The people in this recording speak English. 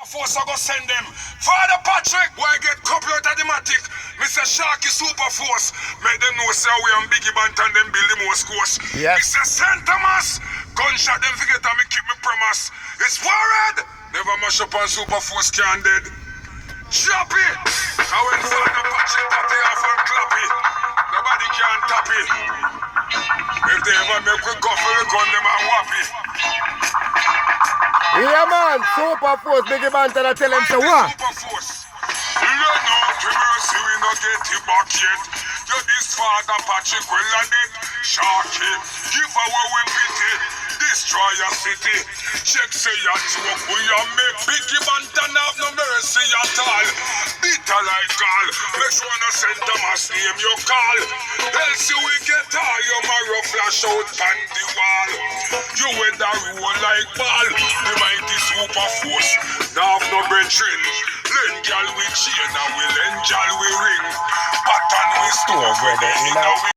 Force I go send them. Father Patrick, why get couple out of the matic? Mr. Sharky Superforce, make them know say we and Biggie Banton them build the most course. Yes. Mr. St. Thomas, gunshot them forget and me keep me promise. It's forward. Never mash up on Superforce can dead. Chop it. I went Father Patrick tap it off and clap it. Nobody can tap it. If they ever make we go for the gun, them and whap it. Yeah, man, Superforce, Biggie Banton, I tell him to what? Superforce. We don't know the mercy, we not get it back yet. You this Father Patrick, well and it. Sharky, give away we pity. Destroy your city. Check say your joke, we are make Biggie Banton have no mercy at all. Bitter like gall. Make sure no St. Thomas name you call. Else you will get all your marrow flash out on the wall. You with the roll like ball. The mighty Superforce. Now have no brethren. Len gal we chain and we len gal we ring. Pattern we stove when they in a